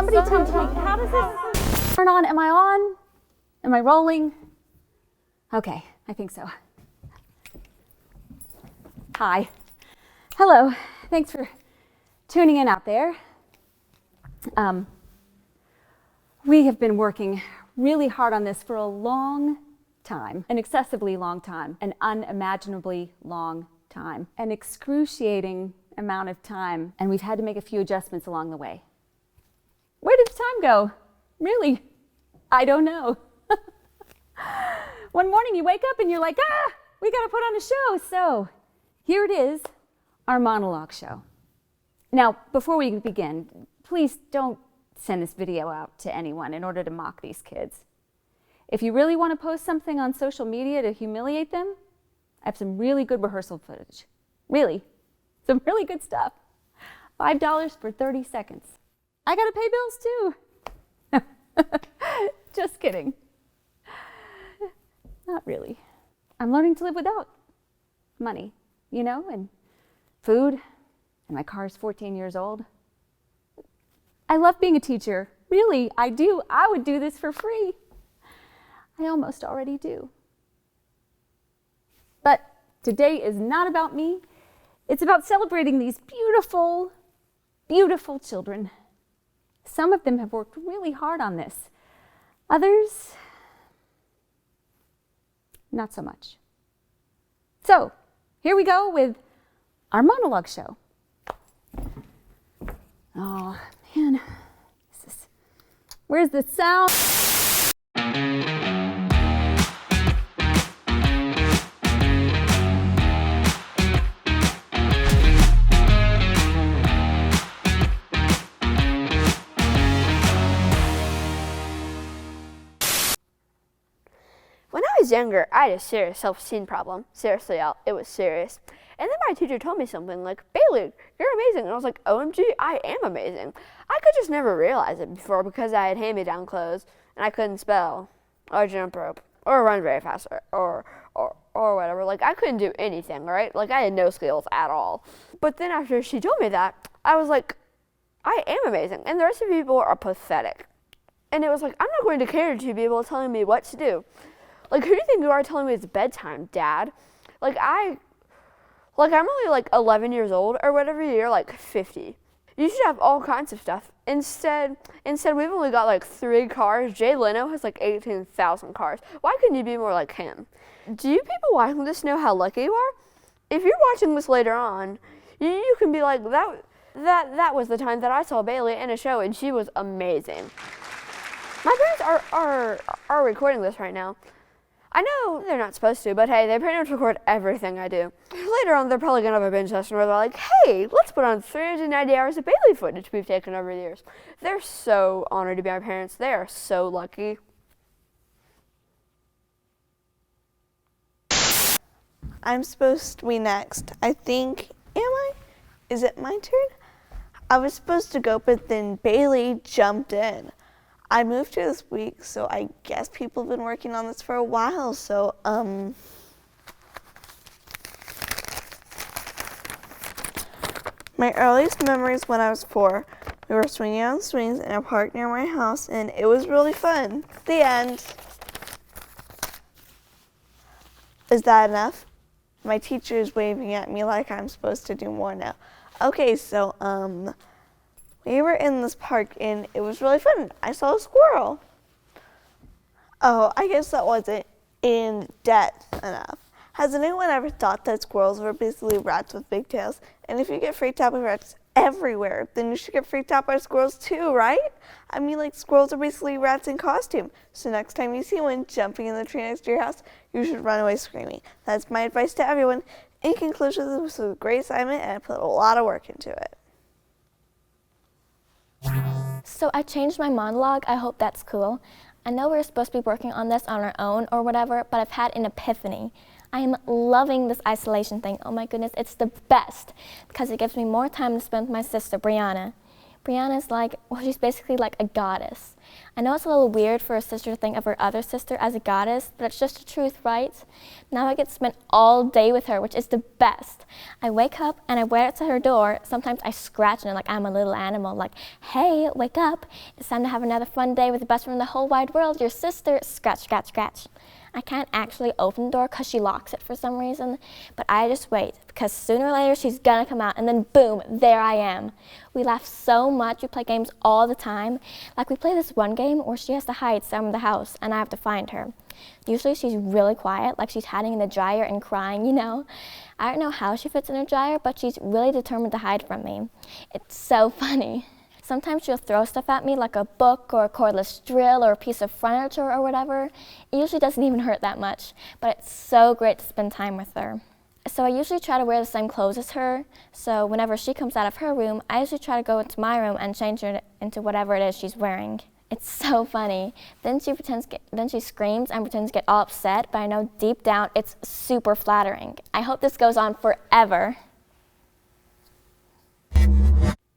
Somebody tell me, how does this turn on? Am I on? Am I rolling? Okay, I think so. Hi. Hello. Thanks for tuning in out there. We have been working really hard on this for a long time, an excessively long time, an unimaginably long time, an excruciating amount of time, and we've had to make a few adjustments along the way. Where did the time go? Really? I don't know. One morning you wake up and you're like, we gotta put on a show. So here it is, our monologue show. Now, before we begin, please don't send this video out to anyone in order to mock these kids. If you really want to post something on social media to humiliate them, I have some really good rehearsal footage. Really, some really good stuff. $5 for 30 seconds. I gotta pay bills too. Just kidding. Not really. I'm learning to live without money, you know, and food, and my car's 14 years old. I love being a teacher. Really, I do. I would do this for free. I almost already do. But today is not about me. It's about celebrating these beautiful, beautiful children. Some of them have worked really hard on this. Others, not so much. So, here we go with our monologue show. Oh, man. Where's the sound? When I was younger, I had a serious self-esteem problem. Seriously, y'all, it was serious. And then my teacher told me something like, Bailey, you're amazing. And I was like, OMG, I am amazing. I could just never realize it before because I had hand-me-down clothes and I couldn't spell or jump rope or run very fast or whatever. Like, I couldn't do anything, right? Like, I had no skills at all. But then after she told me that, I was like, I am amazing. And the rest of the people are pathetic. And it was like, I'm not going to cater to people telling me what to do. Like, who do you think you are telling me it's bedtime, Dad? I'm only like 11 years old or whatever, you're like 50. You should have all kinds of stuff. Instead, we've only got like 3 cars. Jay Leno has like 18,000 cars. Why couldn't you be more like him? Do you people watching this know how lucky you are? If you're watching this later on, you can be like, that was the time that I saw Bailey in a show and she was amazing. My parents are recording this right now. I know they're not supposed to, but hey, they pretty much record everything I do. Later on, they're probably going to have a binge session where they're like, hey, let's put on 390 hours of Bailey footage we've taken over the years. They're so honored to be my parents. They are so lucky. I'm supposed to be next. I think, am I? Is it my turn? I was supposed to go, but then Bailey jumped in. I moved here this week, so I guess people have been working on this for a while, so, my earliest memories when I was 4, we were swinging on swings in a park near my house, and it was really fun. The end. Is that enough? My teacher is waving at me like I'm supposed to do more now. Okay, so, we were in this park and it was really fun. I saw a squirrel. Oh, I guess that wasn't in depth enough. Has anyone ever thought that squirrels were basically rats with big tails? And if you get freaked out by rats everywhere, then you should get freaked out by squirrels too, right? I mean, like, squirrels are basically rats in costume. So next time you see one jumping in the tree next to your house, you should run away screaming. That's my advice to everyone. In conclusion, this was a great assignment and I put a lot of work into it. So I changed my monologue. I hope that's cool. I know we're supposed to be working on this on our own or whatever, but I've had an epiphany. I am loving this isolation thing. Oh my goodness, it's the best because it gives me more time to spend with my sister, Brianna. Brianna's like, well, she's basically like a goddess. I know it's a little weird for a sister to think of her other sister as a goddess, but it's just the truth, right? Now I get to spend all day with her, which is the best. I wake up and I wear it to her door. Sometimes I scratch it like I'm a little animal, like, hey, wake up. It's time to have another fun day with the best friend in the whole wide world, your sister. Scratch, scratch, scratch. I can't actually open the door because she locks it for some reason, but I just wait because sooner or later she's gonna come out and then boom, there I am. We laugh so much, we play games all the time. Like we play this one game where she has to hide somewhere in the house and I have to find her. Usually she's really quiet, like she's hiding in the dryer and crying, you know. I don't know how she fits in her dryer, but she's really determined to hide from me. It's so funny. Sometimes she'll throw stuff at me like a book or a cordless drill or a piece of furniture or whatever. It usually doesn't even hurt that much, but it's so great to spend time with her. So I usually try to wear the same clothes as her, so whenever she comes out of her room, I usually try to go into my room and change her into whatever it is she's wearing. It's so funny. Then she screams and pretends to get all upset, but I know deep down it's super flattering. I hope this goes on forever.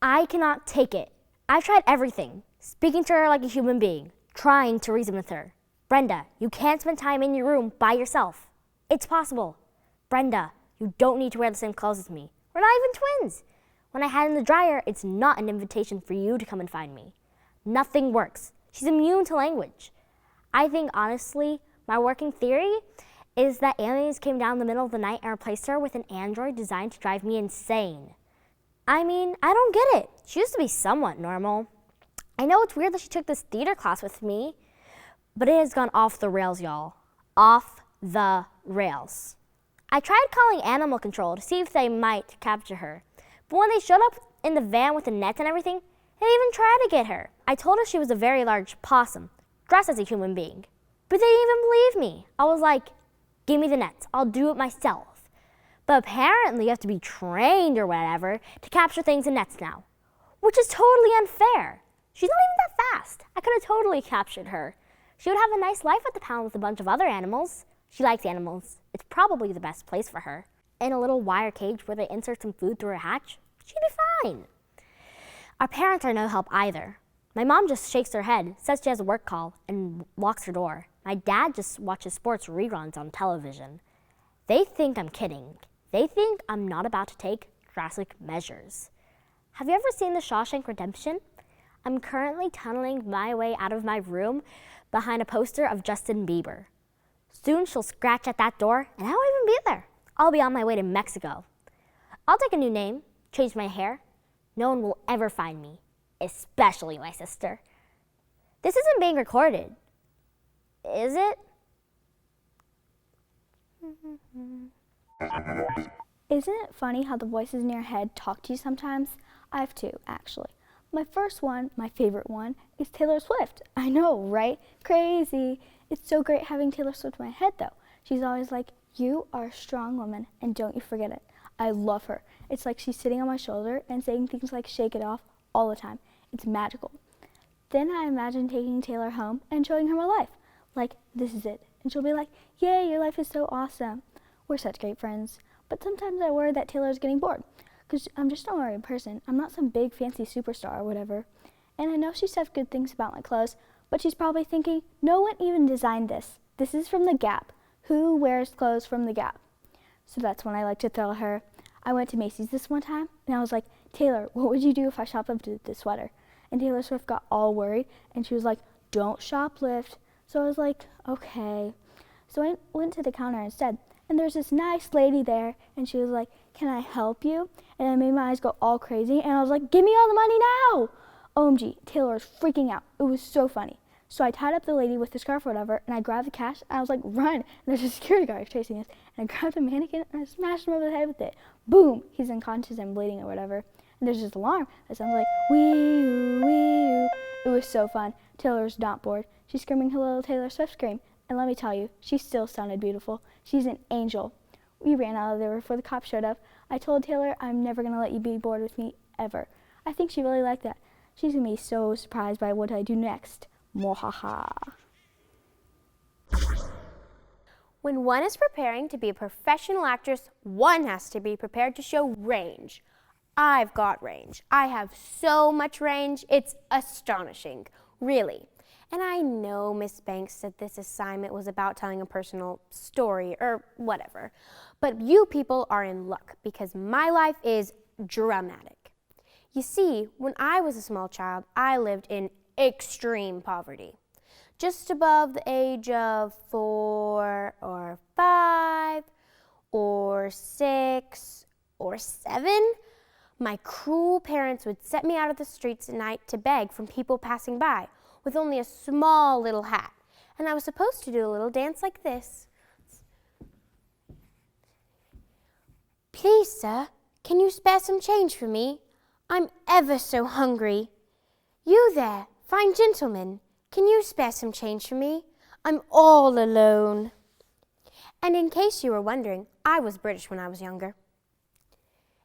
I cannot take it. I've tried everything. Speaking to her like a human being, trying to reason with her. Brenda, you can't spend time in your room by yourself. It's possible. Brenda, you don't need to wear the same clothes as me. We're not even twins. When I had in the dryer, it's not an invitation for you to come and find me. Nothing works. She's immune to language. I think, honestly, my working theory is that aliens came down in the middle of the night and replaced her with an android designed to drive me insane. I mean, I don't get it. She used to be somewhat normal. I know it's weird that she took this theater class with me, but it has gone off the rails, y'all. Off the rails. I tried calling animal control to see if they might capture her, but when they showed up in the van with the nets and everything, they didn't even try to get her. I told her she was a very large possum, dressed as a human being, but they didn't even believe me. I was like, give me the nets, I'll do it myself. But apparently you have to be trained or whatever to capture things in nets now, which is totally unfair. She's not even that fast. I could have totally captured her. She would have a nice life at the pound with a bunch of other animals. She likes animals. It's probably the best place for her. In a little wire cage where they insert some food through her hatch, she'd be fine. Our parents are no help either. My mom just shakes her head, says she has a work call, and locks her door. My dad just watches sports reruns on television. They think I'm kidding. They think I'm not about to take drastic measures. Have you ever seen The Shawshank Redemption? I'm currently tunneling my way out of my room behind a poster of Justin Bieber. Soon she'll scratch at that door and I won't even be there. I'll be on my way to Mexico. I'll take a new name, change my hair. No one will ever find me, especially my sister. This isn't being recorded, is it? Isn't it funny how the voices in your head talk to you sometimes? I have two, actually. My first one, my favorite one, is Taylor Swift. I know, right? Crazy. It's so great having Taylor Swift in my head, though. She's always like, you are a strong woman, and don't you forget it. I love her. It's like she's sitting on my shoulder and saying things like shake it off all the time. It's magical. Then I imagine taking Taylor home and showing her my life. Like, this is it. And she'll be like, yay, your life is so awesome. We're such great friends. But sometimes I worry that Taylor's getting bored, because I'm just an ordinary person. I'm not some big fancy superstar or whatever. And I know she says good things about my clothes, but she's probably thinking, no one even designed this. This is from the Gap. Who wears clothes from the Gap? So that's when I like to tell her. I went to Macy's this one time, and I was like, Taylor, what would you do if I shoplifted this sweater? And Taylor Swift got all worried, and she was like, don't shoplift. So I was like, okay. So I went to the counter instead. And there's this nice lady there, and she was like, can I help you? And I made my eyes go all crazy, and I was like, give me all the money now! OMG, Taylor was freaking out. It was so funny. So I tied up the lady with the scarf or whatever, and I grabbed the cash, and I was like, run! And there's a security guard chasing us, and I grabbed the mannequin, and I smashed him over the head with it. Boom! He's unconscious and bleeding or whatever. And there's this alarm that sounds like, wee-oo, wee-oo. It was so fun. Taylor was not bored. She's screaming her little Taylor Swift scream. And let me tell you, she still sounded beautiful. She's an angel. We ran out of there before the cops showed up. I told Taylor, I'm never going to let you be bored with me, ever. I think she really liked that. She's going to be so surprised by what I do next. Mwahaha. When one is preparing to be a professional actress, one has to be prepared to show range. I've got range. I have so much range, it's astonishing, really. And I know Miss Banks said this assignment was about telling a personal story or whatever, but you people are in luck because my life is dramatic. You see, when I was a small child, I lived in extreme poverty. Just above the age of 4 or 5 or 6 or 7, my cruel parents would set me out of the streets at night to beg from people passing by with only a small little hat. And I was supposed to do a little dance like this. Please, sir, can you spare some change for me? I'm ever so hungry. You there, fine gentleman, can you spare some change for me? I'm all alone. And in case you were wondering, I was British when I was younger.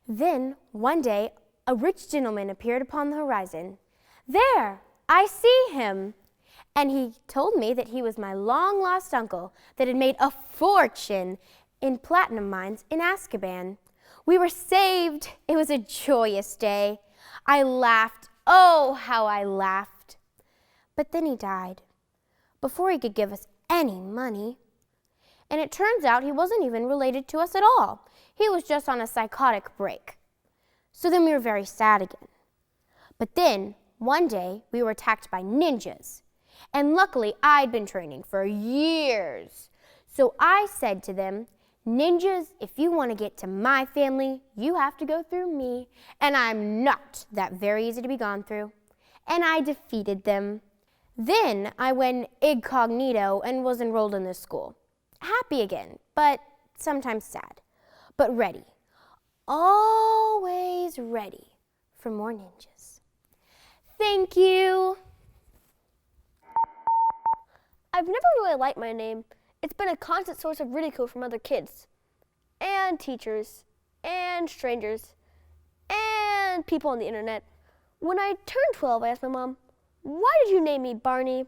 Then, one day, a rich gentleman appeared upon the horizon. There, I see him. And he told me that he was my long-lost uncle that had made a fortune in platinum mines in Azkaban. We were saved. It was a joyous day. I laughed. Oh, how I laughed. But then he died before he could give us any money. And it turns out he wasn't even related to us at all. He was just on a psychotic break. So then we were very sad again. But then, one day, we were attacked by ninjas. And luckily, I'd been training for years. So I said to them, ninjas, if you want to get to my family, you have to go through me. And I'm not that very easy to be gone through. And I defeated them. Then I went incognito and was enrolled in this school. Happy again, but sometimes sad. But ready, always ready for more ninjas. Thank you. I've never really liked my name. It's been a constant source of ridicule from other kids, and teachers, and strangers, and people on the internet. When I turned 12, I asked my mom, "Why did you name me Barney?"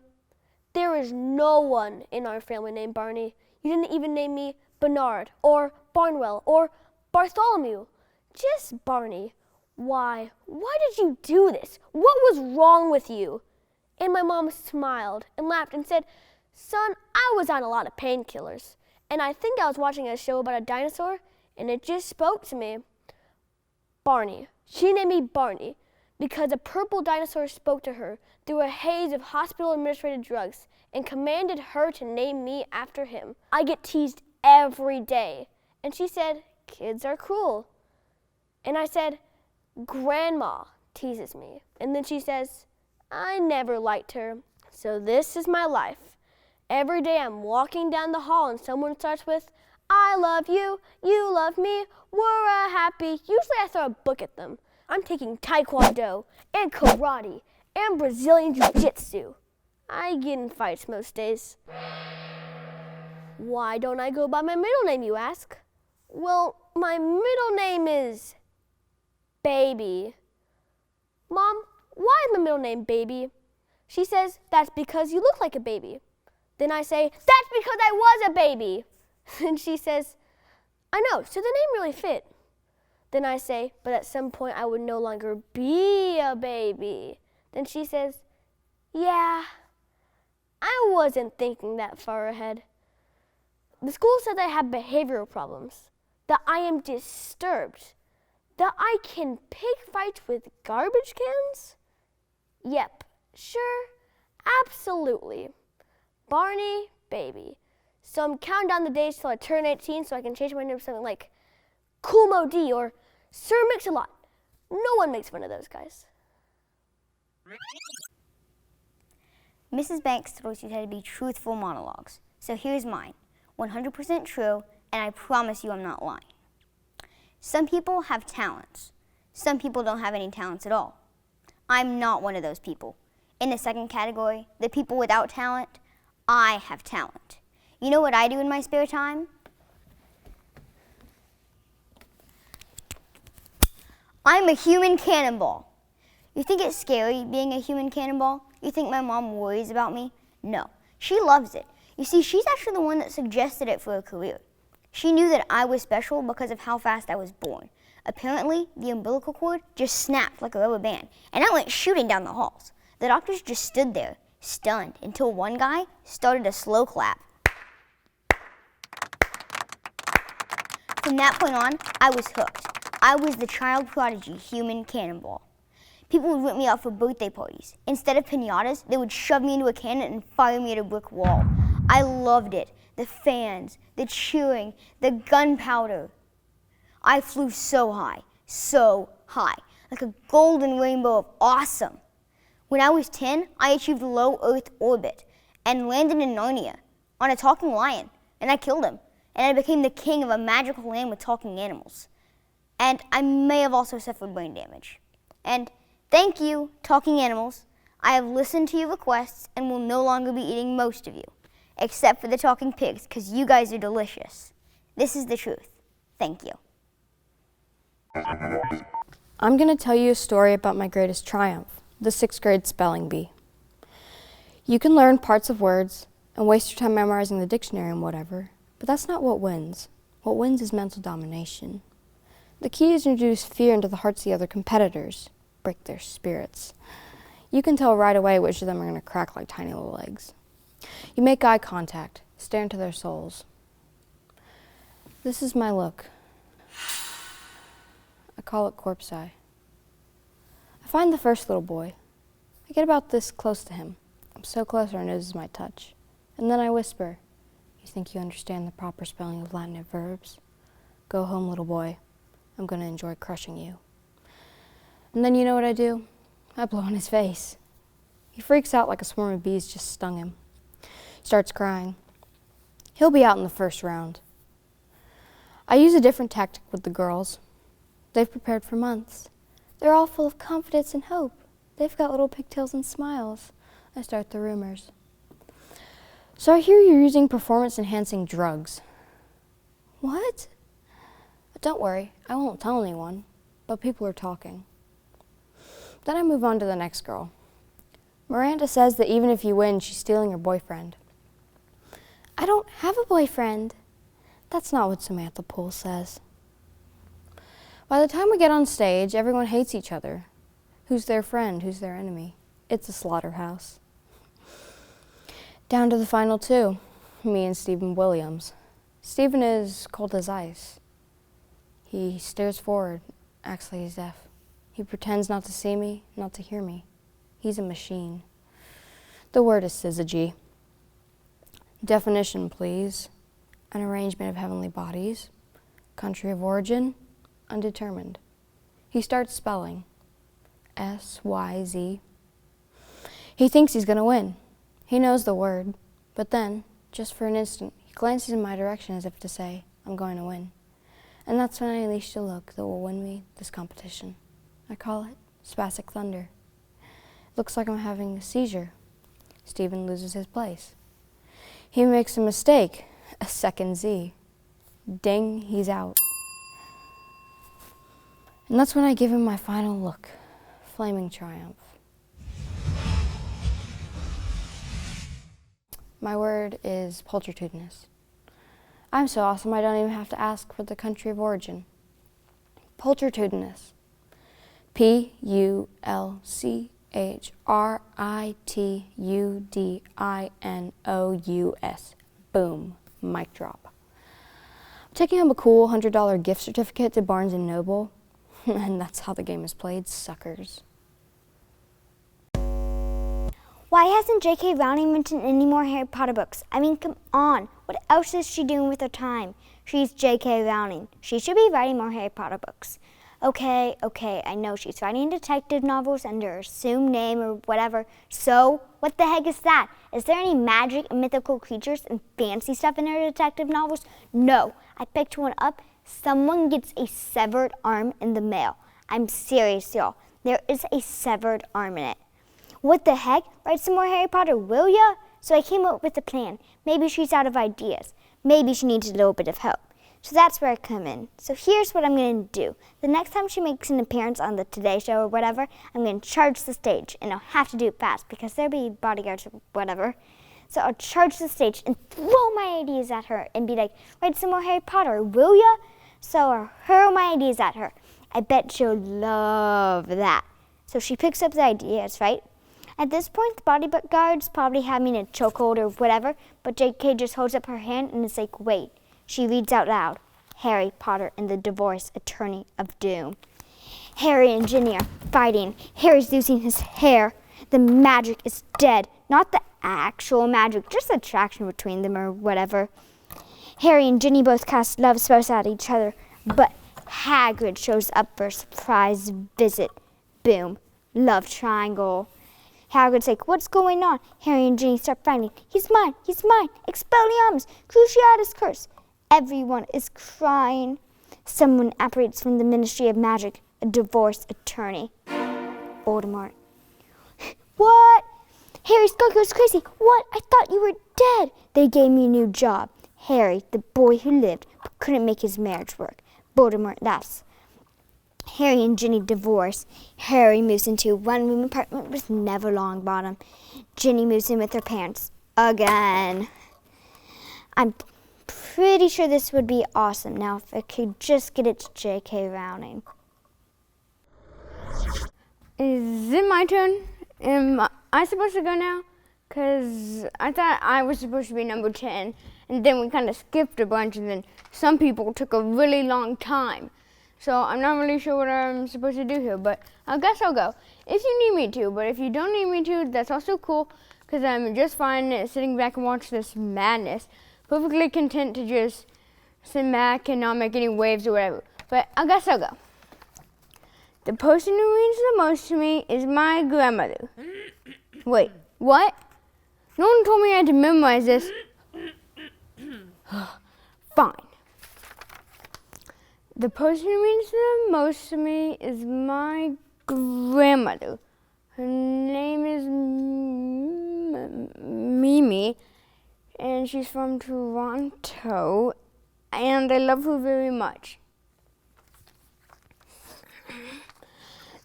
"There is no one in our family named Barney. You didn't even name me Bernard, or Barnwell, or Bartholomew. Just Barney. Why? Why did you do this? What was wrong with you?" And my mom smiled and laughed and said, "Son, I was on a lot of painkillers, and I think I was watching a show about a dinosaur, and it just spoke to me." Barney. She named me Barney because a purple dinosaur spoke to her through a haze of hospital-administrated drugs and commanded her to name me after him. I get teased every day. And she said, "Kids are cruel." And I said, "Grandma teases me." And then she says, "I never liked her. So this is my life. Every day I'm walking down the hall and someone starts with, 'I love you, you love me, we're happy.' Usually I throw a book at them. I'm taking Taekwondo and karate and Brazilian Jiu-Jitsu. I get in fights most days." Why don't I go by my middle name, you ask? Well, my middle name is Baby. "Mom, why is my middle name Baby?" She says, "That's because you look like a baby." Then I say, "That's because I was a baby." And she says, "I know, so the name really fit." Then I say, "But at some point I would no longer be a baby." Then she says, "Yeah, I wasn't thinking that far ahead." The school says I have behavioral problems, that I am disturbed, that I can pick fights with garbage cans? Yep, sure, absolutely. Barney, Baby. So I'm counting down the days till I turn 18 so I can change my name to something like Cool Mo D or Sir Mix-a-Lot. No one makes fun of those guys. Mrs. Banks told us you had to be truthful monologues. So here's mine. 100% true, and I promise you I'm not lying. Some people have talents. Some people don't have any talents at all. I'm not one of those people. In the second category, the people without talent, I have talent. You know what I do in my spare time? I'm a human cannonball. You think it's scary being a human cannonball? You think my mom worries about me? No, she loves it. You see, she's actually the one that suggested it for a career. She knew that I was special because of how fast I was born. Apparently, the umbilical cord just snapped like a rubber band, and I went shooting down the halls. The doctors just stood there, stunned, until one guy started a slow clap. From that point on, I was hooked. I was the child prodigy human cannonball. People would rip me out for birthday parties. Instead of piñatas, they would shove me into a cannon and fire me at a brick wall. I loved it. The fans, the cheering, the gunpowder. I flew so high, like a golden rainbow of awesome. When I was 10, I achieved low Earth orbit and landed in Narnia on a talking lion, and I killed him. And I became the king of a magical land with talking animals. And I may have also suffered brain damage. And thank you, talking animals. I have listened to your requests and will no longer be eating most of you, except for the talking pigs, because you guys are delicious. This is the truth. Thank you. I'm going to tell you a story about my greatest triumph, the 6th grade spelling bee. You can learn parts of words and waste your time memorizing the dictionary and whatever, but that's not what wins. What wins is mental domination. The key is to introduce fear into the hearts of the other competitors, break their spirits. You can tell right away which of them are going to crack like tiny little eggs. You make eye contact, stare into their souls. This is my look. I call it corpse eye. I find the first little boy. I get about this close to him. I'm so close our noses might touch. And then I whisper, "You think you understand the proper spelling of Latin verbs? Go home, little boy. I'm going to enjoy crushing you." And then you know what I do? I blow in his face. He freaks out like a swarm of bees just stung him. He starts crying. He'll be out in the first round. I use a different tactic with the girls. They've prepared for months. They're all full of confidence and hope. They've got little pigtails and smiles. I start the rumors. "So I hear you're using performance-enhancing drugs." "What?" "But don't worry, I won't tell anyone, but people are talking." Then I move on to the next girl. Miranda says that even if you win, she's stealing your boyfriend. "I don't have a boyfriend." That's not what Samantha Poole says. By the time we get on stage, everyone hates each other. Who's their friend? Who's their enemy? It's a slaughterhouse. Down to the final two, me and Stephen Williams. Stephen is cold as ice. He stares forward, acts like he's deaf. He pretends not to see me, not to hear me. He's a machine. The word is syzygy. Definition, please. An arrangement of heavenly bodies. Country of origin, undetermined. He starts spelling. S-Y-Z. He thinks he's going to win. He knows the word, but then, just for an instant, he glances in my direction as if to say, "I'm going to win." And that's when I unleash the look that will win me this competition. I call it spastic thunder. It looks like I'm having a seizure. Stephen loses his place. He makes a mistake, a second Z. Ding, he's out. And that's when I give him my final look, flaming triumph. My word is pulchritudinous. I'm so awesome I don't even have to ask for the country of origin. Pulchritudinous. Pulchritudinous. Boom. Mic drop. I'm taking home a cool $100 gift certificate to Barnes & Noble, and that's how the game is played, suckers. Why hasn't J.K. Rowling written any more Harry Potter books? I mean, come on. What else is she doing with her time? She's J.K. Rowling. She should be writing more Harry Potter books. Okay, I know she's writing detective novels under her assumed name or whatever. So, what the heck is that? Is there any magic and mythical creatures and fancy stuff in her detective novels? No. I picked one up. Someone gets a severed arm in the mail. I'm serious, y'all. There is a severed arm in it. What the heck? Write some more Harry Potter, will ya? So I came up with a plan. Maybe she's out of ideas. Maybe she needs a little bit of help. So that's where I come in. So here's what I'm going to do. The next time she makes an appearance on the Today Show or whatever, I'm going to charge the stage. And I'll have to do it fast because there'll be bodyguards or whatever. So I'll charge the stage and throw my ideas at her and be like, write some more Harry Potter, will ya? So I'll hurl my ideas at her. I bet she'll love that. So she picks up the ideas, right? At this point, the bodyguard's probably having a chokehold or whatever, but JK just holds up her hand and is like, wait. She reads out loud, Harry Potter and the Divorce Attorney of Doom. Harry and Ginny are fighting. Harry's losing his hair. The magic is dead. Not the actual magic, just the attraction between them or whatever. Harry and Ginny both cast love spells at each other, but Hagrid shows up for a surprise visit. Boom. Love triangle. Hagrid's like, what's going on? Harry and Ginny start fighting. He's mine. He's mine. Expelliarmus. Cruciatus Curse. Everyone is crying. Someone apparates from the Ministry of Magic, a divorce attorney. Voldemort. What? Harry Skunk goes crazy. What? I thought you were dead. They gave me a new job. Harry, the boy who lived but couldn't make his marriage work. Voldemort laughs. Harry and Ginny divorce. Harry moves into a one-room apartment with Neville Longbottom. Ginny moves in with her parents. Again. I'm pretty sure this would be awesome. Now, if I could just get it to J.K. Rowling. Is it my turn? Am I supposed to go now? Because I thought I was supposed to be number 10, and then we kind of skipped a bunch, and then some people took a really long time. So I'm not really sure what I'm supposed to do here, but I guess I'll go. If you need me to, but if you don't need me to, that's also cool, because I'm just fine sitting back and watch this madness. Perfectly content to just sit back and not make any waves or whatever. But I guess I'll go. The person who means the most to me is my grandmother. Wait, what? No one told me I had to memorize this. Fine. The person who means the most to me is my grandmother. Her name is Mimi, and she's from Toronto, and I love her very much.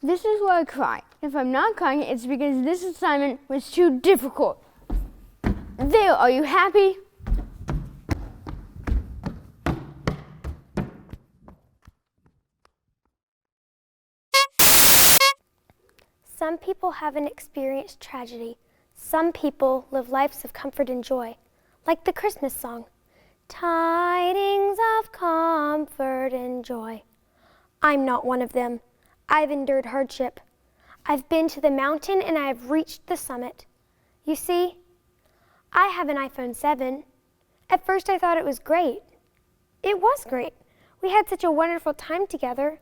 This is why I cry. If I'm not crying, it's because this assignment was too difficult. There, are you happy? Some people haven't experienced tragedy. Some people live lives of comfort and joy, like the Christmas song, Tidings of Comfort and Joy. I'm not one of them. I've endured hardship. I've been to the mountain and I've reached the summit. You see, I have an iPhone 7. At first I thought it was great. It was great. We had such a wonderful time together.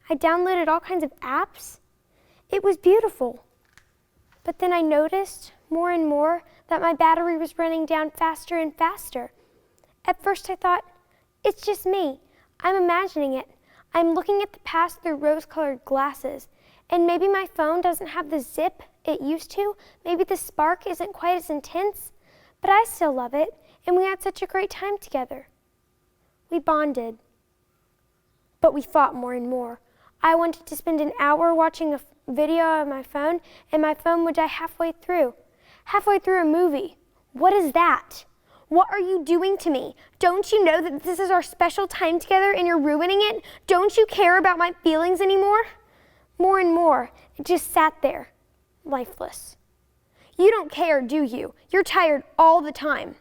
I downloaded all kinds of apps. It was beautiful. But then I noticed more and more that my battery was running down faster and faster. At first I thought, it's just me. I'm imagining it. I'm looking at the past through rose-colored glasses. And maybe my phone doesn't have the zip it used to. Maybe the spark isn't quite as intense. But I still love it. And we had such a great time together. We bonded. But we fought more and more. I wanted to spend an hour watching a video on my phone, and my phone would die halfway through a movie. What is that? What are you doing to me? Don't you know that this is our special time together and you're ruining it? Don't you care about my feelings anymore? More and more, it just sat there, lifeless. You don't care, do you? You're tired all the time.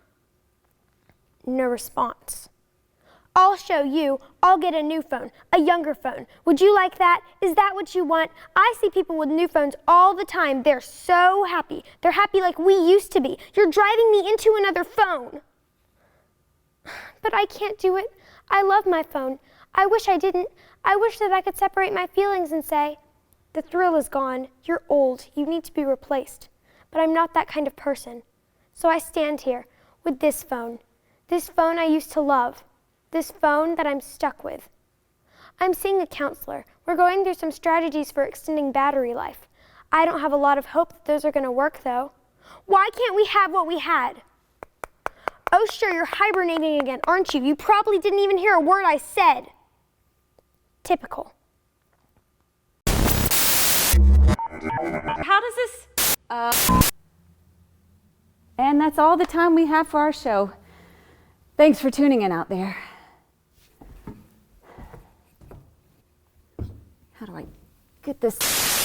No response. I'll show you. I'll get a new phone, a younger phone. Would you like that? Is that what you want? I see people with new phones all the time. They're so happy. They're happy like we used to be. You're driving me into another phone. But I can't do it. I love my phone. I wish I didn't. I wish that I could separate my feelings and say, the thrill is gone. You're old. You need to be replaced. But I'm not that kind of person. So I stand here with this phone I used to love. This phone that I'm stuck with. I'm seeing a counselor. We're going through some strategies for extending battery life. I don't have a lot of hope that those are going to work, though. Why can't we have what we had? Oh, sure, you're hibernating again, aren't you? You probably didn't even hear a word I said. Typical. How does this... And that's all the time we have for our show. Thanks for tuning in out there. How do I get this?